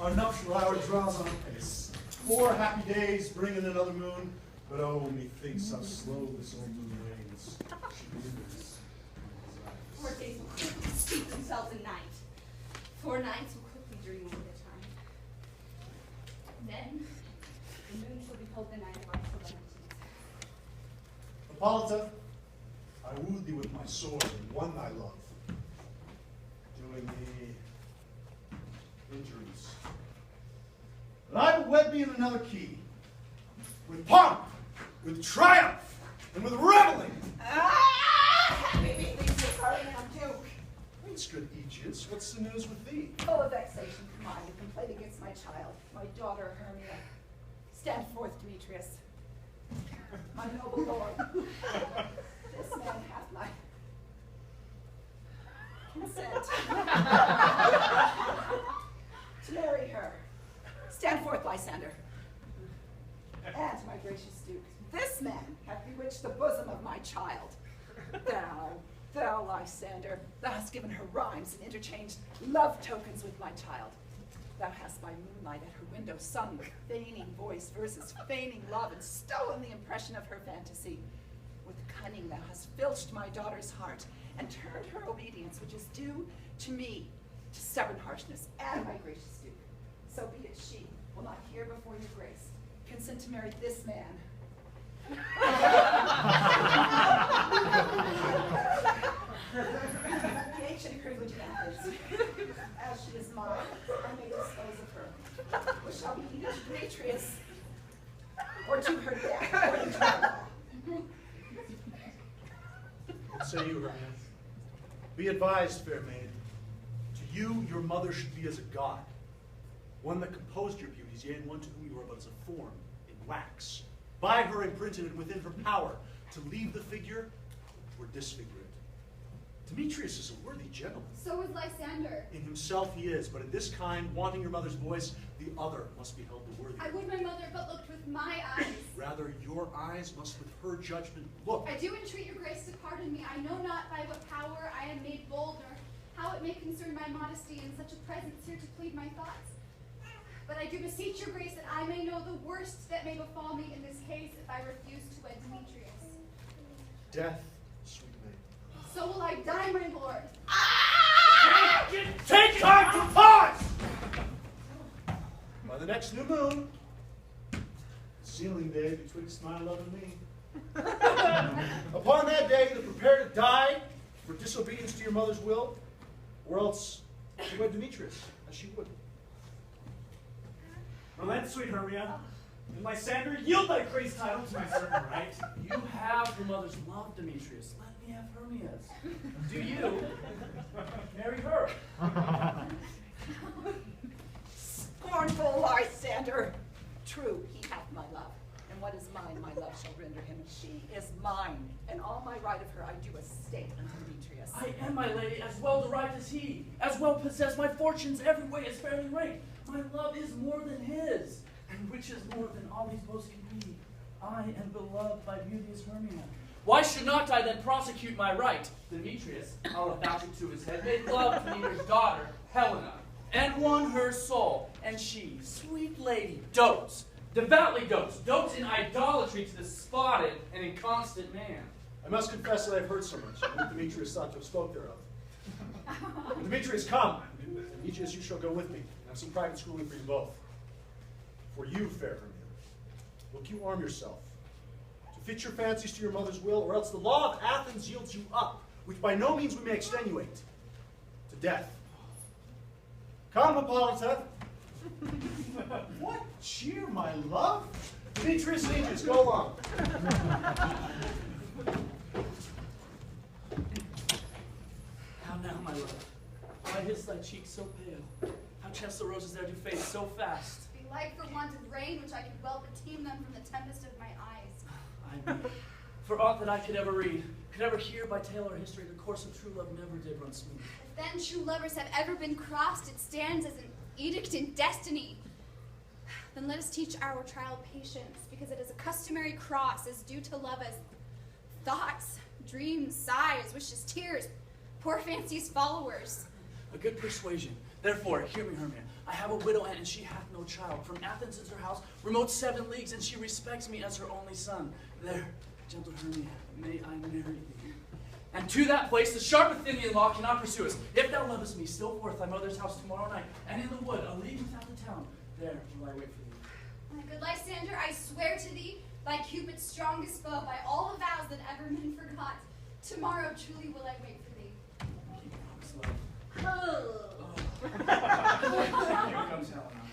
Our nuptial hour draws on apace. 4 happy days bring in another moon, but oh, methinks how slow this old moon wanes. She lingers. 4 days will quickly steep themselves in night. 4 nights will quickly dream over their time. Then, the moon shall behold the night of our solemnities. Hippolyta, I wooed thee with my sword and won thy love, doing thee injuries. But I will wed thee in another key, with pomp, with triumph, and with reveling. Maybe things are starting on Duke. Thanks, good Aegeus. What's the news with thee? Full of vexation, combined and complaint against my child, my daughter Hermia. Stand forth, Demetrius. My noble lord. This man hath my consent to marry her. Stand forth, Lysander. And, my gracious Duke, this man hath bewitched the bosom of my child. Thou, Lysander, thou hast given her rhymes and interchanged love tokens with my child. Thou hast by moonlight at her window sung with feigning voice verses, feigning love, and stolen the impression of her fantasy. With cunning thou hast filched my daughter's heart, and turned her obedience, which is due to me, to stubborn harshness. And, my gracious Duke, so be it she will not hear before your grace consent to marry this man. The ancient privilege of Athens. As she is mine, I may dispose of her. Which shall be either to Demetrius or to her death, according to our law. What say you, Hermia? Be advised, fair maid. To you, your mother should be as a god, one that composed your beauties, yea, and one to whom you are but as a form in wax. By her imprinted and within her power to leave the figure or disfigure it. Demetrius is a worthy gentleman. So is Lysander. In himself he is, but in this kind, wanting your mother's voice, the other must be held the worthy. I would my mother but looked with my eyes. Rather, your eyes must with her judgment look. I do entreat your grace to pardon me. I know not by what power I am made bold, or how it may concern my modesty in such a presence here to plead my thoughts. But I do beseech your grace that I may know the worst that may befall me in this case if I refuse to wed Demetrius. Death, sweet maid. So will I die, my lord. Take time to pause! By the next new moon, sealing day betwixt my love and me. Upon that day, either prepare to die for disobedience to your mother's will, or else to wed Demetrius, as she would. Relent, sweet Hermia, and Lysander, yield thy praise title to my certain right. You have your mother's love, Demetrius. Let me have Hermia's. Do you marry her? Scornful Lysander. True, he hath my love. And what is mine, my love shall render him. And she is mine. And all my right of her I do estate unto Demetrius. I am, my lady, as well derived as he, as well possess my fortunes every way as fairly right. My love is more than his, and which is more than all these boasts can be. I am beloved by beauteous Hermia. Why should not I then prosecute my right? Demetrius, I'll avouch it to his head, made love to Meter's daughter, Helena, and won her soul. And she, sweet lady, devoutly dotes in idolatry to the spotted and inconstant man. I must confess that I have heard so much, and Demetrius thought to have spoke thereof. Demetrius, come. Aegeus, you shall go with me, and have some private schooling for you both. For you, fair Hermia, look you arm yourself, to fit your fancies to your mother's will, or else the law of Athens yields you up, which by no means we may extenuate, to death. Come, Hippolyta. What cheer, my love? Demetrius and Aegeus, go along. How now, my love? Why is thy cheek so pale? How chance the roses there do fade so fast? Belike for want of rain, which I could well beteem them from the tempest of my eyes. I mean, for aught that I could ever read, could ever hear by tale or history, the course of true love never did run smooth. If then true lovers have ever been crossed, it stands as an edict in destiny. Then let us teach our trial patience, because it is a customary cross, as due to love as thoughts, dreams, sighs, wishes, tears, poor fancy's followers. A good persuasion. Therefore, hear me, Hermia. I have a widow aunt, and she hath no child. From Athens is her house, remote 7 leagues, and she respects me as her only son. There, gentle Hermia, may I marry thee. And to that place the sharp Athenian law cannot pursue us. If thou lovest me, still forth thy mother's house tomorrow night, and in the wood, a league without the town, there will I wait for thee. My good Lysander, I swear to thee, by Cupid's strongest bow, by all the vows that ever men forgot, tomorrow truly will I wait for thee. Keep promise, love. Oh. Here comes Helena.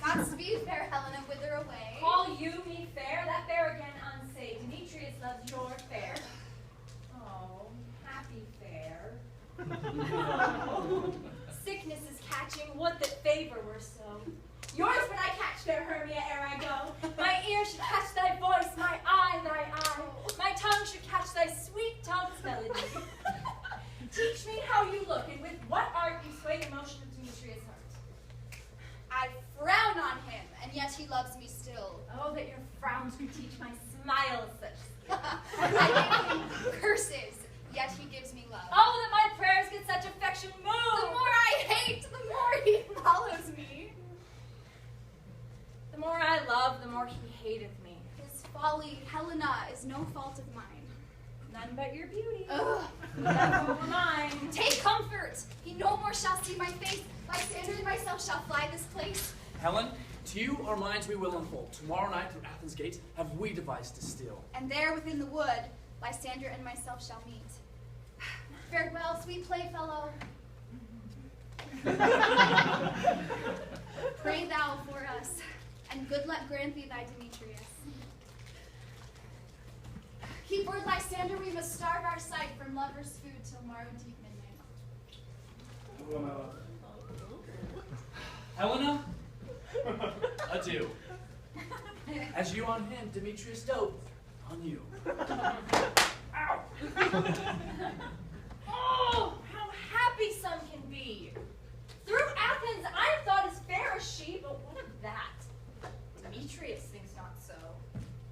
Godspeed, fair Helena, whither away? Call you me fair? That fair again unsay. Demetrius loves your fair. Oh, happy fair. Sickness is catching, would that favor were so. Yours would I catch, fair Hermia, ere I go. My ear should catch thy voice, my eye thy eye. My tongue should catch thy sweet tongue's melody. Teach me how you look, and with what art you sway the motion of Demetrius' heart. I frown on him, and yet he loves me still. Oh, that your frowns could teach my smile such skill. I give him curses, yet he gives me love. Oh, that my prayers get such affection The moved. more I hate, the more he follows me. The more I love, the more he hateth me. His folly, Helena, is no fault of mine. None but your beauty. Ugh. Never mine. Take comfort! He no more shall see my face. Lysander and myself shall fly this place. Helen, to you our minds we will unfold. Tomorrow night through Athens' gates have we devised to steal. And there within the wood, Lysander and myself shall meet. Farewell, sweet playfellow. Pray thou for us, and good luck grant thee thy Demetrius. Keep word, Lysander, we must starve our sight from lovers' food till morrow deep midnight. Helena, adieu. As you on him, Demetrius dote on you. Ow! Oh, how happy some can be. Through Athens I am thought as fair as she, but what of that? Demetrius thinks not so.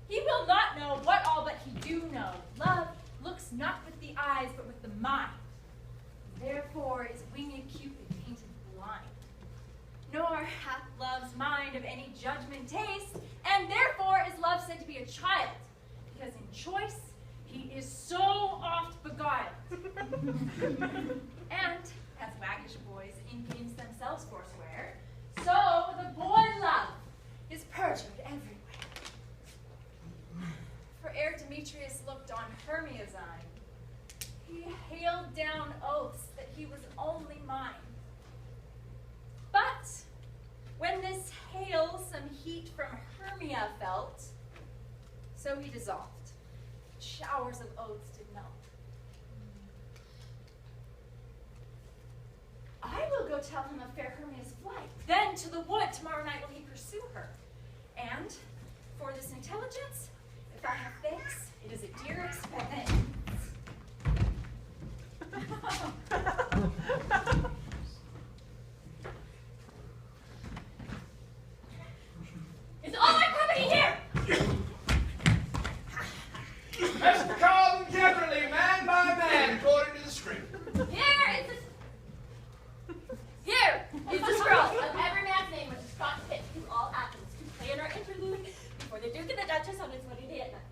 He will not know what all but he do know. Love looks not with the eyes, but with the mind. Therefore is winged Cupid painted blind. Nor hath love's mind of any judgment taste, and therefore is love said to be a child, because in choice he is so oft beguiled. And, as waggish boys in games themselves forswear, so the boy love is perjured everywhere. For ere Demetrius looked on Hermia's eye, he hailed down oaths that he was only mine. But when this hail some heat from Hermia felt, so he dissolved. Showers of oaths did melt. I will go tell him of fair Hermia's flight. Then to the wood tomorrow night will he pursue her. And for this intelligence, if I have thanks, it is a dear expense. Is all my company here? Mr. Carlton generally, man by man, according to the script. Here is the scroll of every man's name which is brought fit to all Athens to play in our interlude before the Duke and the Duchess on its wedding day at night.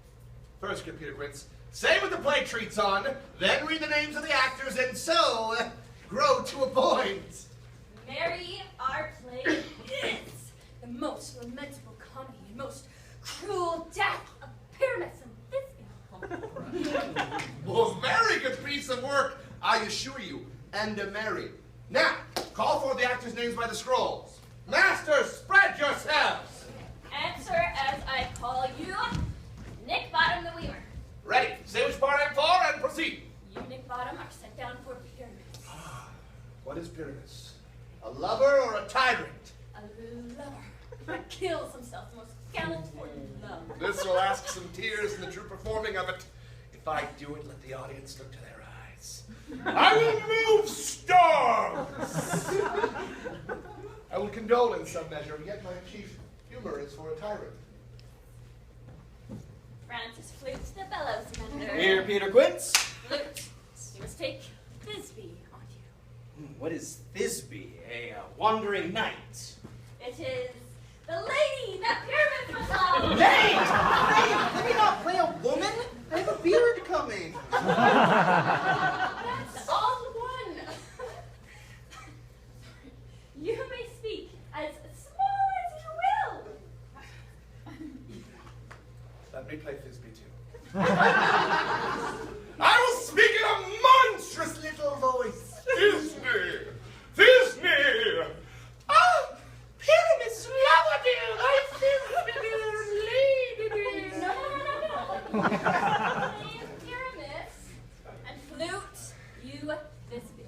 First, computer Quince, say what the play treats on, then read the names of the actors, and so grow to a point. Mary, our play is the most lamentable comedy and most cruel death of Pyramus and Thisbe. Well, very good piece of work, I assure you, and merry. Now, call for the actors' names by the scrolls. Masters, spread yourselves. Answer as I call you, Nick Bottom the Weaver. Ready, say which part I'm for, and proceed. You, Nick Bottom, are sent down for Pyramus. What is Pyramus? A lover or a tyrant? A lover that kills himself, the most gallant for love. This will ask some tears in the true performing of it. If I do it, let the audience look to their eyes. I will move storms! I will condole in some measure, yet my chief humor is for a tyrant. Francis flutes the bellows mender. Here, Peter Quince. Flute, you must take Thisbe on you. What is Thisbe, a wandering knight? It is the lady that Pyramid was on. Nay! Let me not play a woman. I have a beard coming. That's all one. You may speak as small as you will. Let me play Thisbe too. I will speak in a monstrous little voice. Thisbe! Thisbe! Ah! Pyramus, love you! I Thisbe, lady! No. Pyramus and flute, you Thisbe.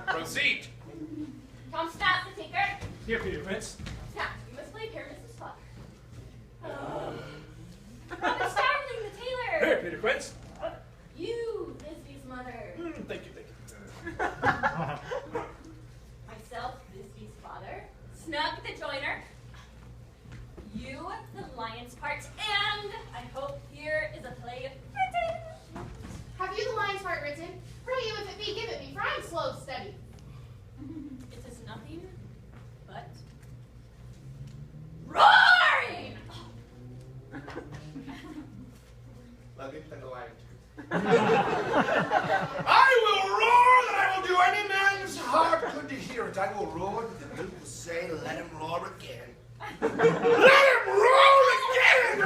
Proceed. Tom Stat, the tinker. Here, Peter Prince. Now, you must play Pyramus' father. Robert Starling, the tailor. Here, Peter Prince. You, Thisbe's mother. Thank you, thank you. Myself, Thisbe's father. Snug, the joiner. You, the lion's part. And I hope here is a play written. Have you the lion's part written? Pray you, if it be, give it me, for I'm slow of study. It is nothing but roaring! Let me play the lion too. I will roar that I will do any man's heart good to hear it. I will roar that the people will say, let him roar again. Let him roar again!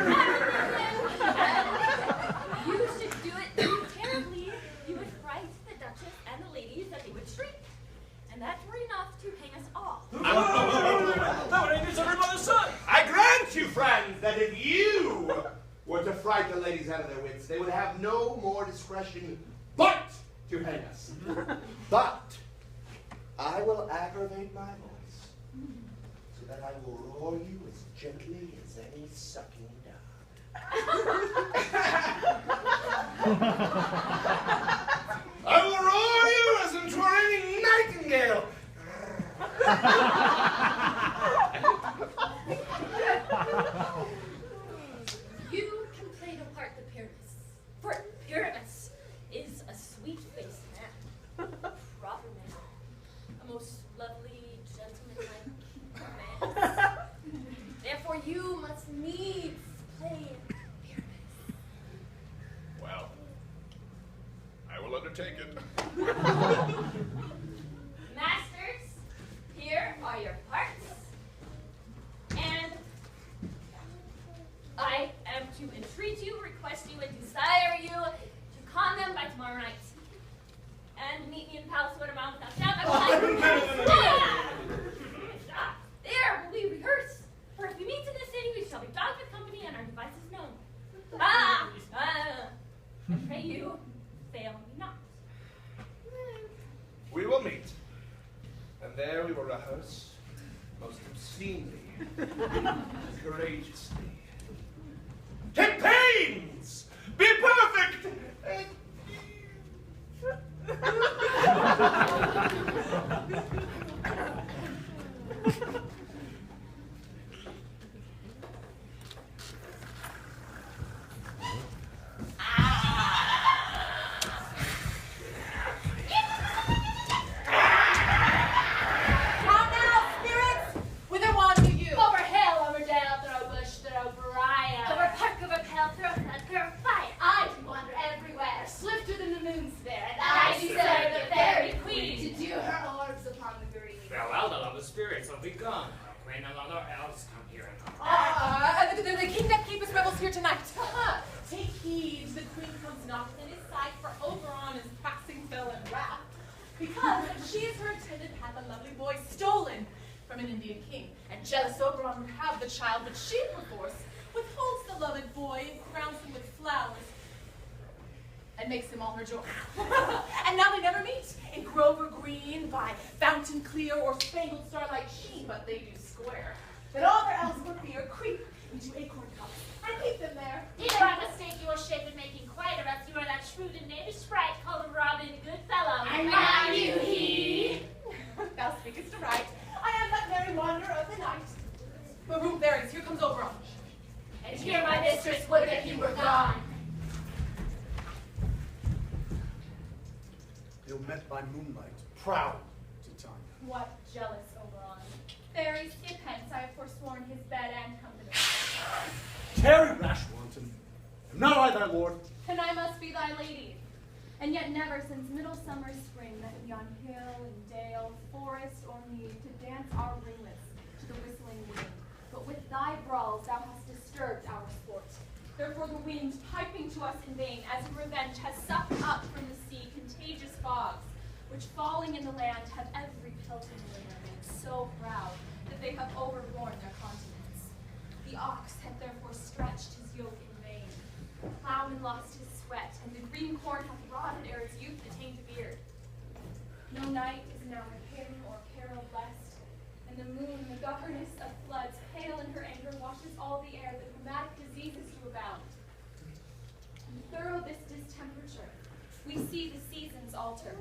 You should do it too terribly. You would fright the Duchess and the ladies that they would shriek. And that were enough to hang us all. That would injure every mother's son. I grant you, friends, that if you were to fright the ladies out of their wits, they would have no more discretion but to hang us. But I will aggravate my voice so that I will roar you as gently as any sucking dog. I will roar you as into any nightingale. You can play the part of Pyramus, for Pyramus is a sweet-faced man, a proper man, a most lovely, gentlemanlike man. Therefore, you must needs play Pyramus. Well, I will undertake it. Masters, here are your parts, and I am to entreat you, request you, and desire you to con them by tomorrow night. And meet me in the palace square tomorrow without doubt. I will Stop. There will we rehearse. For if we meet in this city, we shall be dogged with company and our devices known. I pray you, fail me not. We will meet, and there we will rehearse most obscenely, courageously. Take pains! Be perfect! Whither wander you? Over hill, over dale, throw bush, throw briar. Over park, over pale, throw flood, throw fire. I can wander everywhere, swifter than the moon spirit. I serve the fairy queen. to do her orbs upon the green. Farewell, the love of spirits will be gone. Queen and other elves come here and The king that keepeth revels here tonight. Take heed, the queen comes not within his sight, for Oberon is passing fell in wrath, because she is her intended hath a lovely boy stolen from an Indian king, and jealous Oberon would have the child, but she perforce withholds the loved boy and crowns him with flowers, and makes him all her joy. And now they never meet in Grover Green, by fountain clear, or spangled starlight sheen, but they do square. That all their elves would fear creep into acorn cups and keep them there. Either by mistake you will shape in making quite of us, you are that shrewd and knavish sprite called Robin Goodfellow. And are you he? Thou speakest aright. I am that merry wanderer of the night. But room there is, here comes Oberon. And here my mistress would that he were gone. Ill met by moonlight, proud, Titania. What jealous Oberon. Fairies, skip hence, I have forsworn his bed and company. Tarry, rash wanton. Am not I thy lord? And I must be thy lady. And yet never since middle summer spring met we on hill and dale, forest or mead, to dance our ringlets to the whistling wind. But with thy brawls thou hast disturbed our sport. Therefore the wind, piping to us in vain, as in revenge, has sucked up from the sea contagious fogs, which falling in the land have every pelting liver made so proud that they have overborne their continents. The ox hath therefore stretched his yoke in vain. The plowman lost his sweat, and the green corn hath rotted ere its youth attained a beard. No night is now with him or peril blessed, and the moon, the governess of floods, pale in her anger, washes all the air that rheumatic diseases do abound. And thorough this distemperature, we see the seasons alter.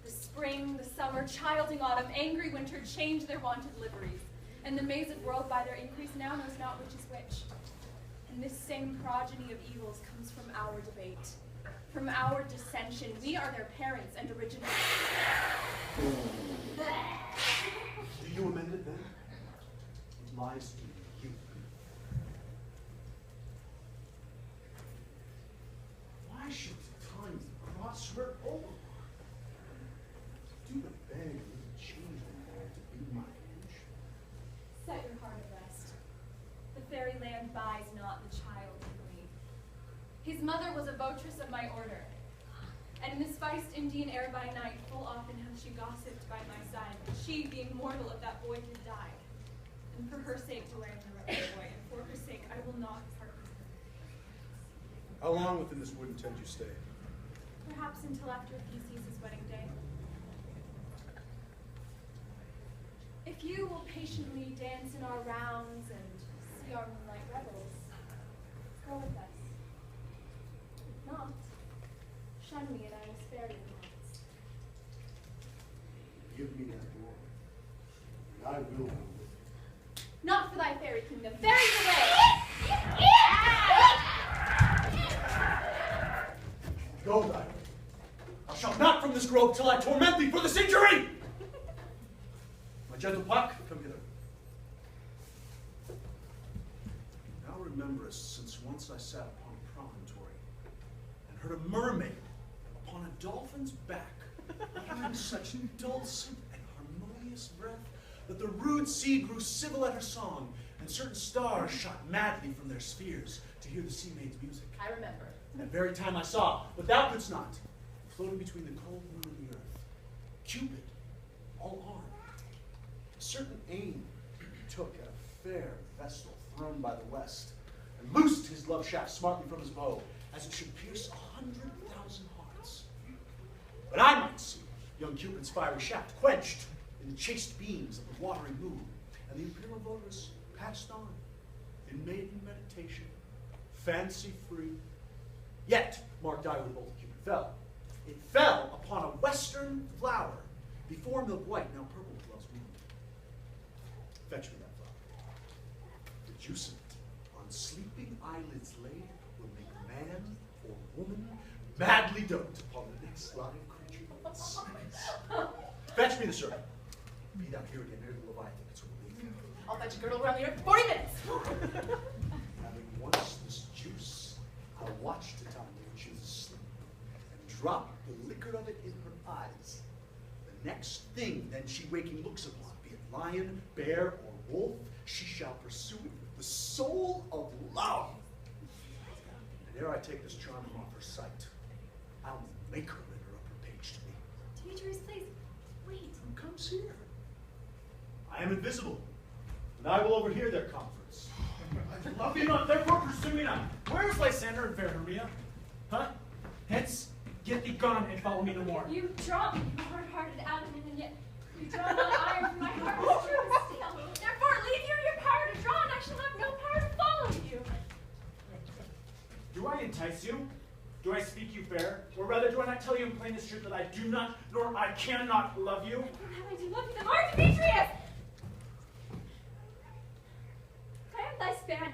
The spring, the summer, childing autumn, angry winter change their wonted liveries, and the mazed world by their increase now knows not which is which. And this same progeny of evils comes from our debate, from our dissension. We are their parents and originators. Do you amend it then? It lies in you. Why should time cross her over? Do the beg of the changeling man to be my age. Set your heart at rest. The fairy land buys not the child of me. His mother was a votress of my order, and in the spiced Indian air by night, full often hath she gossiped by my side, that she, being mortal, of that boy did die. And for her sake to learn the right boy, and for her sake I will not part with her. How long within this wood intend you stay? Perhaps until after Theseus' wedding day. If you will patiently dance in our rounds and see our moonlight revels, go with us. If not, shun me and I will spare you the months. Give me that door, and I will go with you. Not for thy fairy kingdom. Fairies away! Go thy way. Thou shalt not from this grove till I torment thee for this injury! My gentle Puck, come hither. Thou rememberest since once I sat upon a promontory and heard a mermaid upon a dolphin's back, uttering such dulcet and harmonious breath that the rude sea grew civil at her song, and certain stars shot madly from their spheres to hear the sea maid's music. I remember. That very time I saw, but thou couldst not, floating between the cold moon and the earth, Cupid, all armed. A certain aim took at a fair vestal thrown by the west, and loosed his love shaft smartly from his bow, as it should pierce 100,000 hearts. But I might see young Cupid's fiery shaft quenched in the chaste beams of the watery moon, and the imperial voters passed on in maiden meditation, fancy-free. Yet, marked I when bolt Cupid fell. It fell upon a western flower, before milk white, now purple with love's wound. Fetch me that flower. The juice of it, on sleeping eyelids laid, will make man or woman madly dote upon the next live creature that sees. Fetch me the serpent. Be thou here again ere the Leviathan gets relief. I'll fetch a girdle around here in 40 minutes. Having once this juice, I'll watch Titania when she is asleep, and drop the liquor of it in her eyes. The next thing then she waking looks upon, be it lion, bear, or wolf, she shall pursue it with the soul of love. And ere I take this charm from off her sight, I'll make her litter up her page to me. Demetrius, please, wait. Who comes here? I am invisible, and I will overhear their conference. I love you not, therefore pursue me not. Where is Lysander and fair Hermia? Huh? Hence, get thee gone and follow me no more. You draw me, you hard-hearted Adam, and yet you draw not iron from my heart with true steel. Therefore, leave here your power to draw, and I shall have no power to follow you. Do I entice you? Do I speak you fair? Or rather, do I not tell you in plainest truth that I do not, nor I cannot love you? I do love you the more, Demetrius! I am thy spaniel.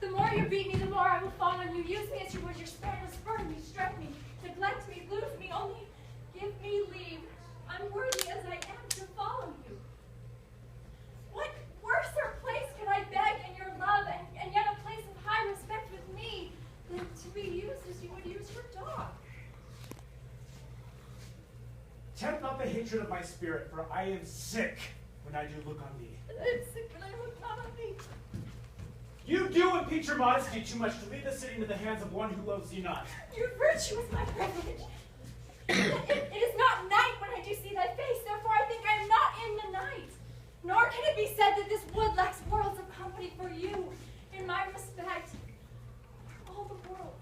The more you beat me, the more I will fawn on you. Use me as you would your spaniel, spurn me, strike me, neglect me, lose me, only hatred of my spirit, for I am sick when I do look on thee. I'm sick when I look not on thee. You do impeach your modesty too much to leave the city into the hands of one who loves thee not. Your virtue is my privilege. It is not night when I do see thy face, therefore I think I am not in the night. Nor can it be said that this wood lacks worlds of company for you. In my respect, all the world.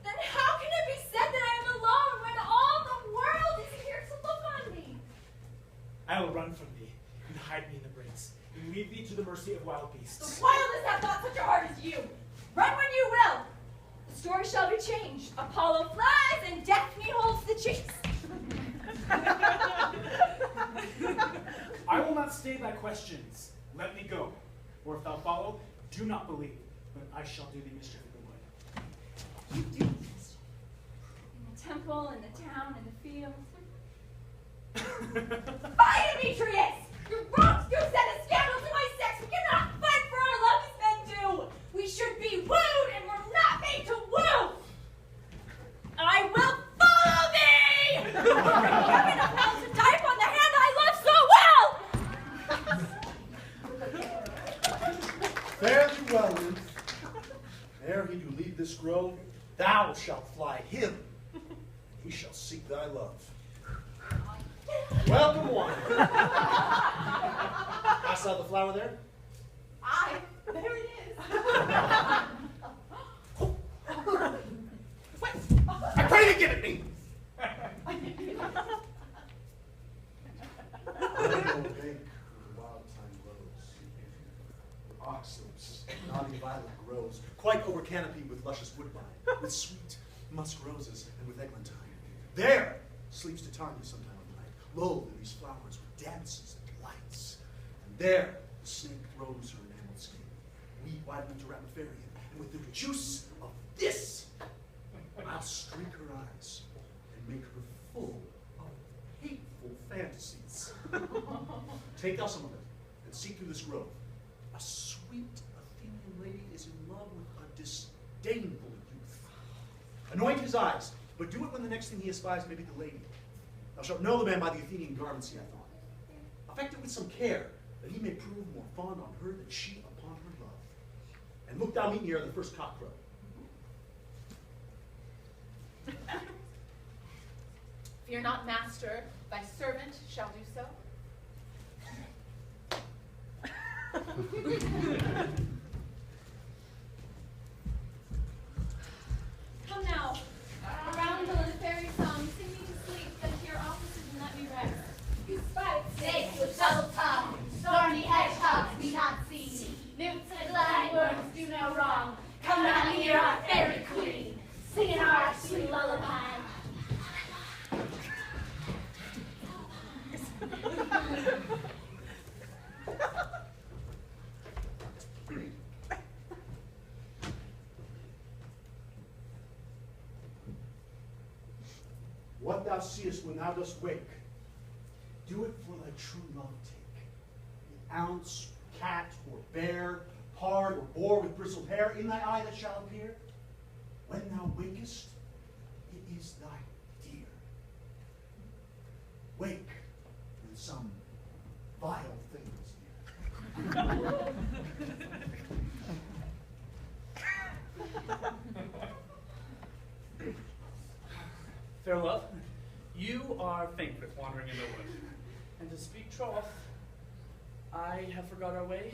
Then how can it be said that I am alone when all the world is here to look on me? I will run from thee and hide me in the brakes and leave thee to the mercy of wild beasts. The wildest have not such a heart as you. Run when you will. The story shall be changed. Apollo flies and Daphne holds the chase. I will not stay thy questions. Let me go. Or if thou follow, do not believe, but I shall do thee mischief in the wood. You do this. In the temple, in the town, in the field. Fie, Demetrius! Your wrongs do set a scandal to my sex. We cannot fight for our love as men do. We should be wooed, and we're not made to woo. I will follow thee! Heaven of hell to die upon the hand I love so well! Fare thee well, nymph. Ere he do leave this grove, thou shalt fly him. He shall seek thy love. Welcome, one. I saw the flower there. There it is. I pray to give it me. Oxlips, naughty violet grows, quite over canopy with luscious woodbine, with sweet musk roses, and with eglantine. There sleeps Titania sometime of the night, lulled in these flowers with dances and delights. And there the snake throws her enameled skin, weed wide enough to wrap a fairy in, and with the juice of this, I'll streak her eyes and make her full of hateful fantasies. Take thou some of it, and seek through this grove. A sweet Athenian lady is in love with a disdainful youth. Anoint his eyes, but do it when the next thing he espies may be the lady. Thou shalt know the man by the Athenian garments he hath on. Affect it with some care, that he may prove more fond on her than she upon her love. And look thou meet me ere the first cock crow. Fear not, master, thy servant shall do so. Come now, around the fairy song, sing me to sleep, then to your offices and let me rest. You spite Snakes with double tongue, thorny hedgehogs be not seen. Newts and gliding worms do no wrong. Come round here, our fairy queen, singing our sweet lullaby. What thou seest when thou dost wake, do it for thy true love take. An ounce, cat, or bear, pard, or boar with bristled hair, in thy eye that shall appear. When thou wakest, it is thy dear. Wake, and some vile thing is near. Fair love, you are faint with wandering in the wood. And to speak troth, I have forgot our way.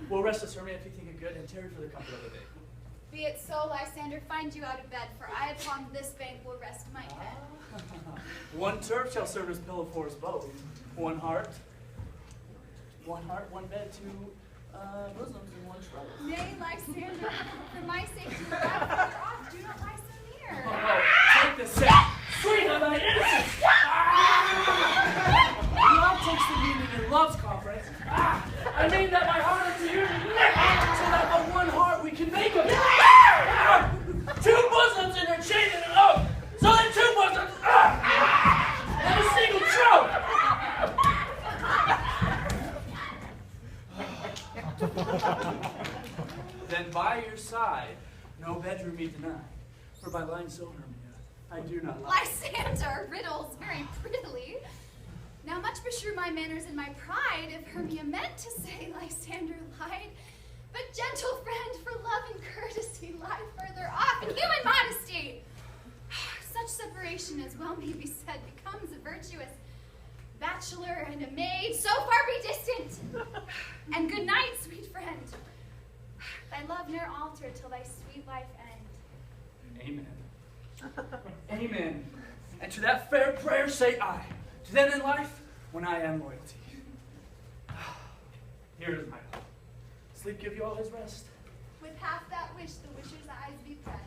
We'll rest us, Hermia, if you think it good, and tarry for the comfort of the day. Be it so, Lysander, find you out of bed, for I upon this bank will rest my head. One turf shall serve as pillow for us both. One heart, one bed, two bosoms, and one trouble. Nay, Lysander, for my sake, do not further off. Do not lie so near. Oh, take the set. Sweet of thy innocence! Love takes the meaning in love's conference. I mean that my heart is here, so that but one heart we can make of it. Two bosoms interchained in an oath, so that two bosoms and a single troth. Then by your side, no bedroom me deny, for by lying so, Hermia, I I do not lie. Lysander riddles very prettily. Now much beshrew my manners and my pride if Hermia meant to say Lysander lied. But gentle friend, for love and courtesy lie further off, and human modesty. Such separation as well may be said becomes a virtuous bachelor and a maid so far be distant. And good night, sweet friend. Thy love ne'er alter till thy sweet life end. Amen. Amen. And to that fair prayer say I, to then in life, when I am loyalty. Here is my love. Sleep give you all his rest. With half that wish, the wisher's eyes be pressed.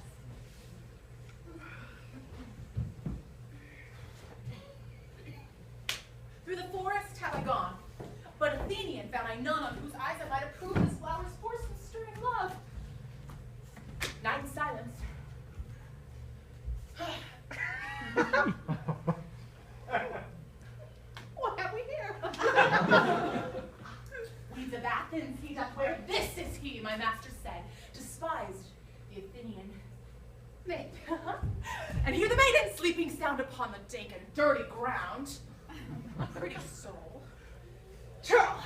Through the forest have I gone, but Athenian found I none on whose eyes I might approve this flower's force and stirring love. Night in silence. What have we here? Weeds of Athens he doth wear. This is he, my master said, despised the Athenian maid. And here the maiden sleeping sound upon the dank and dirty ground. A pretty soul. Churl,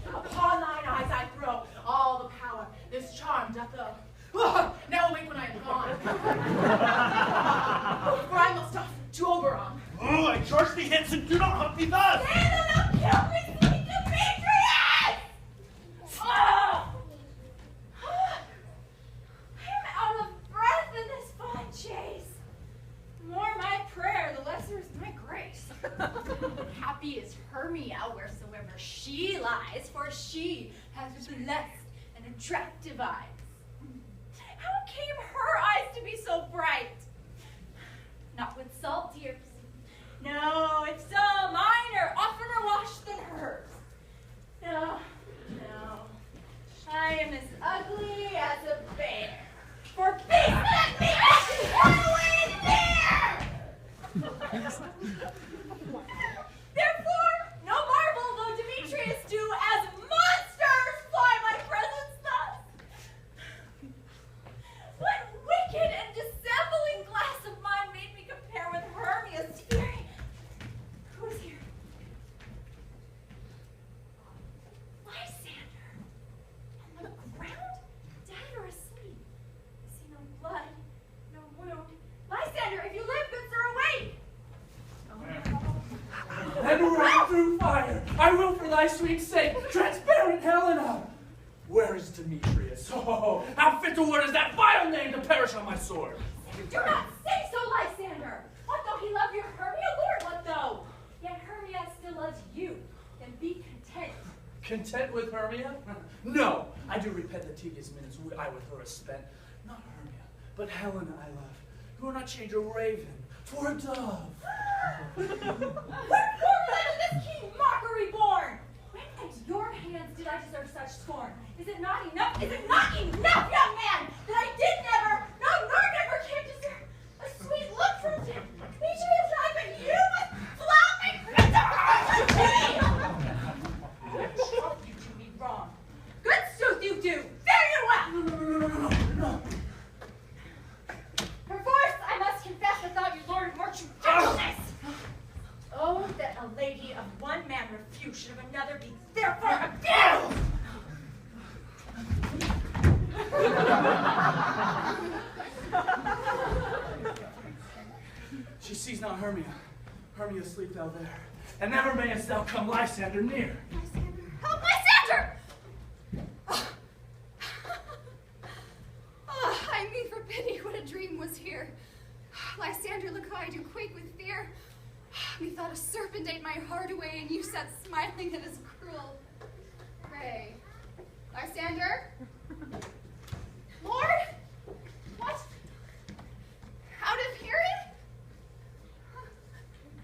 upon thine eyes I throw all the power this charm doth owe. Oh, now awake when I am gone. For I must off to Oberon. Oh, I charge thee hence and do not hunt me thus! Stand and kill me, sweet Demetrius! Oh! I am out of breath in this fine chase. The more my prayer, the lesser is my grace. Happy is Hermia wheresoever she lies, for she has blessed and attractive eyes. How came her eyes to be so bright? Not with salt, dear. No, if so, mine are oftener washed than hers. No, no. I am as ugly as a bear. For beast let me away there! Therefore, no marvel though Demetrius do as monsters fly my presence thus. What wicked and dissembling glass of mine made me compare with Hermia's fury? Who is here? Lysander. On the ground? Dead or asleep? I see no blood, no wound. Lysander, if you live, good sir, awake! And run through fire, I will for thy sweet sake, transparent Helena. Where is Demetrius? Oh, how fit a word is that vile name to perish on my sword? Do not say so, Lysander! What though he love your Hermia, Lord, what though? Yet Hermia still loves you, then be content. Content with Hermia? No, I do repent the tedious minutes I with her have spent. Not Hermia, but Helena I love, who will not change a raven for a dove. Wherefore let this king mockery born? When at your hands did I deserve such scorn? Is it not enough? Is it not enough, young man, that I did never, no, nor never can deserve a sweet look from Demetrius' eye, but you must flout my crimson heart to me! Troth, you do me wrong. Good sooth you do. Fare you well! No. Perforce, I must confess I thought you lord more true gentleness. Oh, that a lady of one man refuse should of another be therefore abused! She sees not Hermia. Hermia, sleep thou there, and never mayest thou come Lysander near. Lysander! Help, Lysander! I me for pity, what a dream was here. Lysander, look how I do quake with fear. Methought a serpent ate my heart away, and you sat smiling at his cruel prey. Lysander? Lord? What? Out of hearing?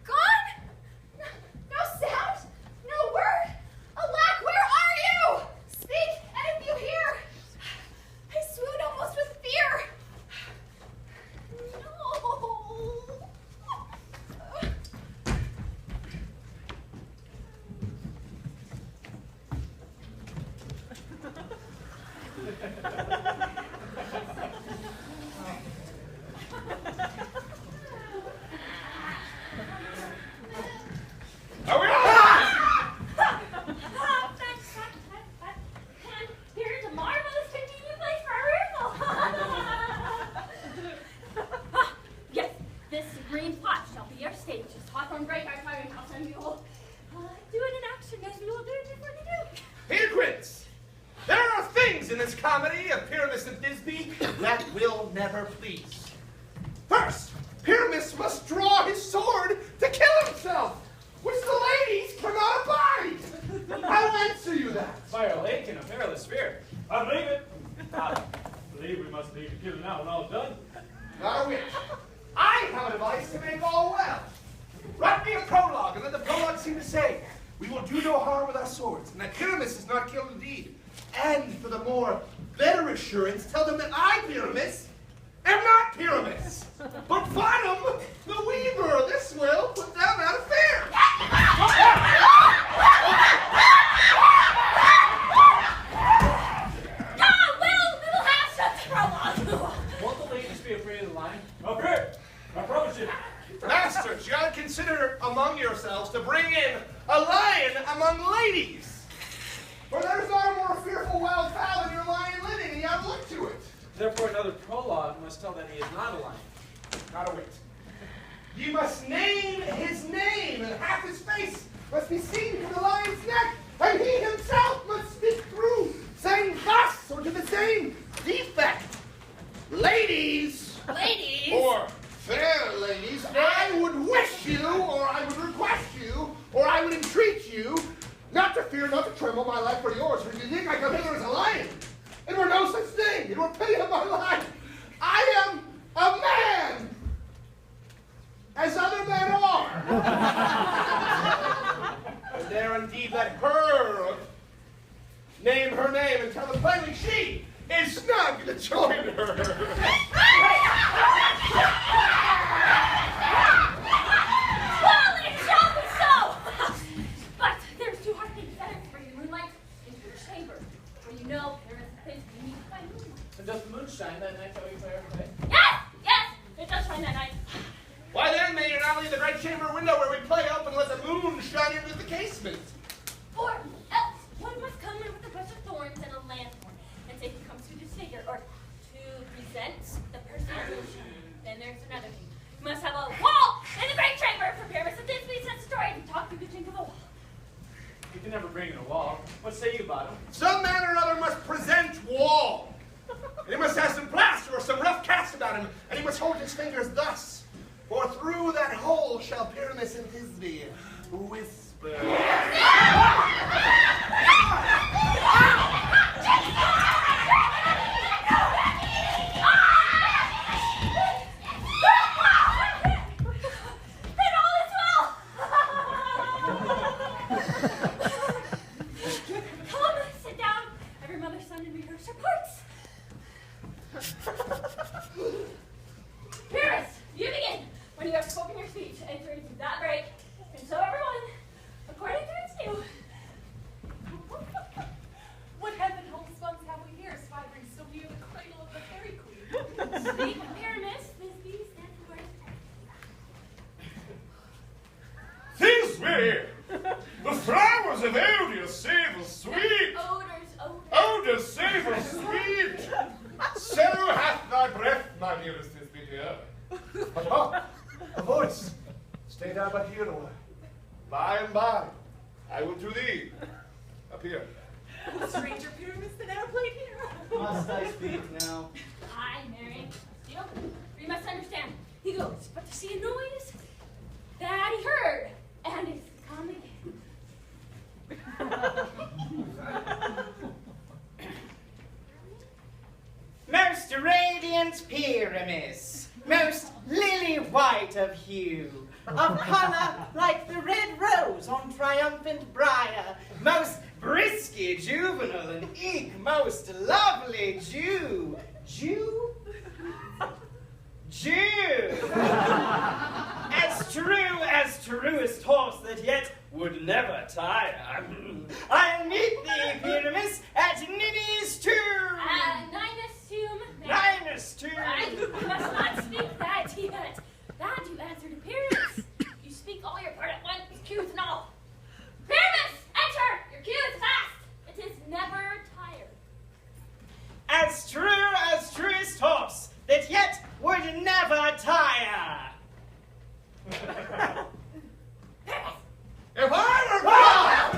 Gone? No sound? No word? Alack, where are you? Speak, and if you hear, I swoon almost with fear. No. never please. First, Pyramus must draw his sword to kill himself, which the ladies cannot abide. I'll answer you that. By a lake and a perilous sphere. I believe it. I believe we must leave to kill him now when all's done. Not a witch. I have a device to make all well. Write me a prologue, and let the prologue seem to say, we will do no harm with our swords, and that Pyramus is not killed indeed. And for the more better assurance, tell them that I, Pyramus, am not Pyramus, but Bottom, the weaver. This will put them out of fear. We'll have such prologue. Won't the ladies be afraid of the lion? Okay, I promise you. Masters, you ought to consider among yourselves to bring in a lion among ladies. For there's not a more fearful wild fowl than your lion living, and you have to look to it. Therefore, another prologue must tell that he is not a lion. Not a whit. You must name his name, and half his face must be seen from the lion's neck, and he himself must speak through, saying thus, or to the same defect. Ladies, or fair ladies, I would wish you, or I would request you, or I would entreat you, not to fear, not to tremble my life for yours, for you think I come hither as a lion. It were no such thing. It were pity of my life. I am a man, as other men are. And there indeed let her name her name and tell them plainly she is snug to join her. Well, it shall be so. But there's two hard things better for you, moonlight, into your chamber, where you know there is a place you need by moonlight. And does the moon shine that night that we play our play? Yes, it does shine that night. Why then may you not leave the great chamber window where we play open and let the moon shine in with the casement? Or else one must come in with a bunch of thorns and a lanthorn and say he comes to disfigure or to present the person of illusion. Then there's another thing. You must have a wall in the great chamber for Pyramus of Thisbe said story and talk through the chink of a wall. You can never bring in a wall. What say you, Bottom? Some man or other must present wall. And he must have some plaster or some rough cast about him, and he must hold his fingers thus. For through that hole shall Pyramus and Thisbe whisper. Then all is well. Come, sit down. Every mother's son and rehearse your parts. Pyrrhus, you begin. When you have spoken your speech, enter into that break, and so everyone, according to its due. What heaven homespuns have we here, spiring so near the cradle of the fairy queen? Speak of Pyramus, Thisbe, stand for Thisbe, the flowers of Odor savor sweet. Odor savor sweet. So hath thy breath, my dearest Thisbe dear. But hark, a voice. Stay thou but here a while. By and by, I will to thee appear. Stranger Pyramus than ever played here. Must I speak now? Aye, Mary. Still, you must understand. He goes, but to see a noise that he heard, and is come again. Most radiant Pyramus, most lily white of hue, of colour like the red rose on triumphant briar, most brisky juvenile and eke most lovely Jew. Jew? Jew! as truest horse that yet would never tire. I'll meet thee, Pyramus, at Ninny's tomb. Ninus tomb. Ninus tomb. You must not speak that yet. That you answer to Pyramus. You speak all your part at once, cues and all. Pyramus, enter! Your cue is fast. It is never tired. As truest horse that yet would never tire. If I were God,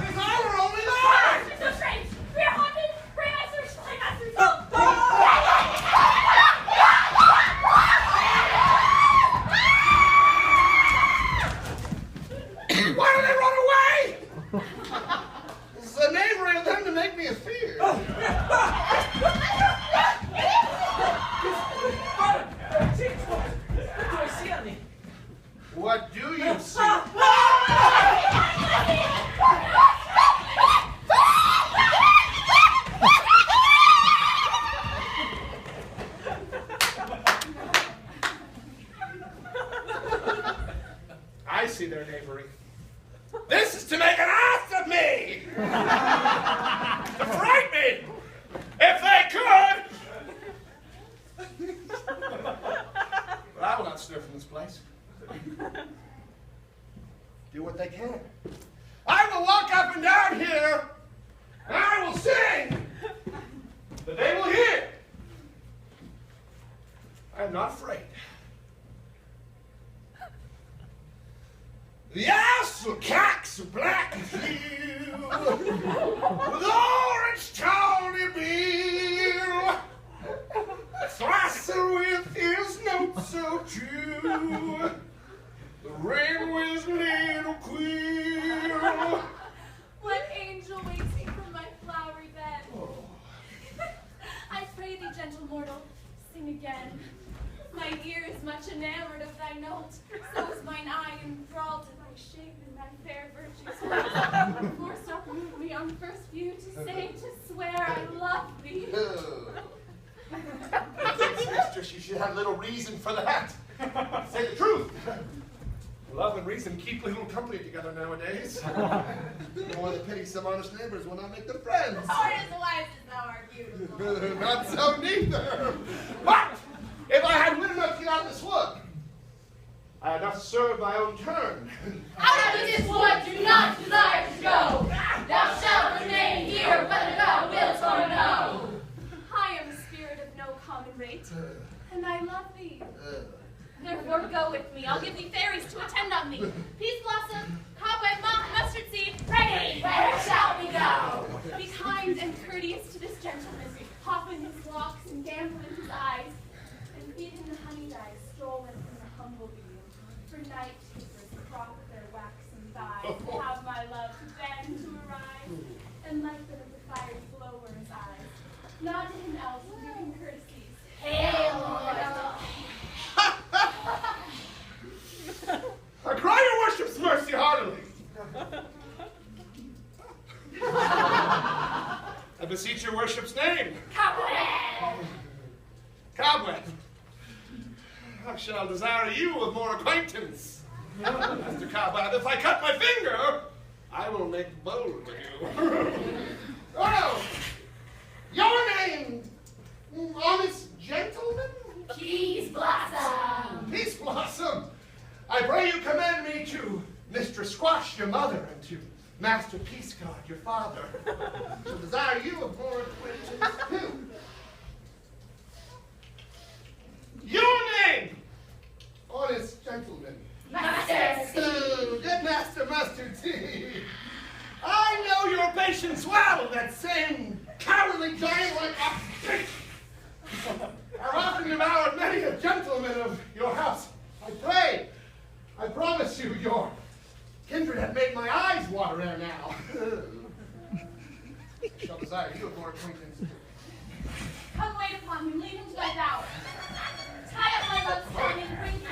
To fright me! If they could! But I will not stir from this place. Do what they can. I will walk up and down here, and I will sing, that they will hear. I am not afraid. The ass will cacks black as you, with orange tawny bill, thrasher with his notes so true, the rain with little quill. What angel waits me from my flowery bed? I pray thee, gentle mortal, sing again. My ear is much enamored of thy note, so is mine eye enthralled to thy shape and thy fair virtues. Force doth move me on first view to say, to swear I love thee. Methinks, mistress, you should have little reason for that. Say the truth. Love and reason keep little company together nowadays. More than pity some honest neighbors will not make them friends. Or as wise as thou art beautiful. Not so neither. But if I had wit enough to get out of this wood, I had not served my own turn. Out of this wood do not desire to go. Thou shalt remain here, whether thou wilt or no. I am a spirit of no common rate, and I love thee. Therefore go with me. I'll give thee fairies to attend on thee. Peace blossom, cobweb, moth, mustard seed. Pray, where shall we go? Be kind and courteous to this gentleman. Hop in his walks and gamble in his eyes. And feed him the honey dye stolen from the humble bee. For night keepers crop their waxen thighs. Have my love then to arise. And like them as the fiery blower's eyes. Not to him else, and give him courtesies. Hail, mortal! I cry your worship's mercy heartily. I beseech your worship's name. Cobweb! Cobweb. I shall desire you with more acquaintance. Master Cobweb, if I cut my finger, I will make bold with you. Oh, your name, honest gentleman? Peace blossom! Peace Blossom, I pray you commend me to Mistress Squash, your mother, and to Master Peace God, your father. I desire you of more acquaintance too. Your name, honest gentleman. Master Oh, good Master Mustard Seed. I know your patience well, that same cowardly giant like a pig. I've often devoured many a gentleman of your house. I promise you, your kindred have made my eyes water ere now. I shall desire you of more acquaintance. Come wait upon him, lead him to thy bower. Tie up my love standing, bring him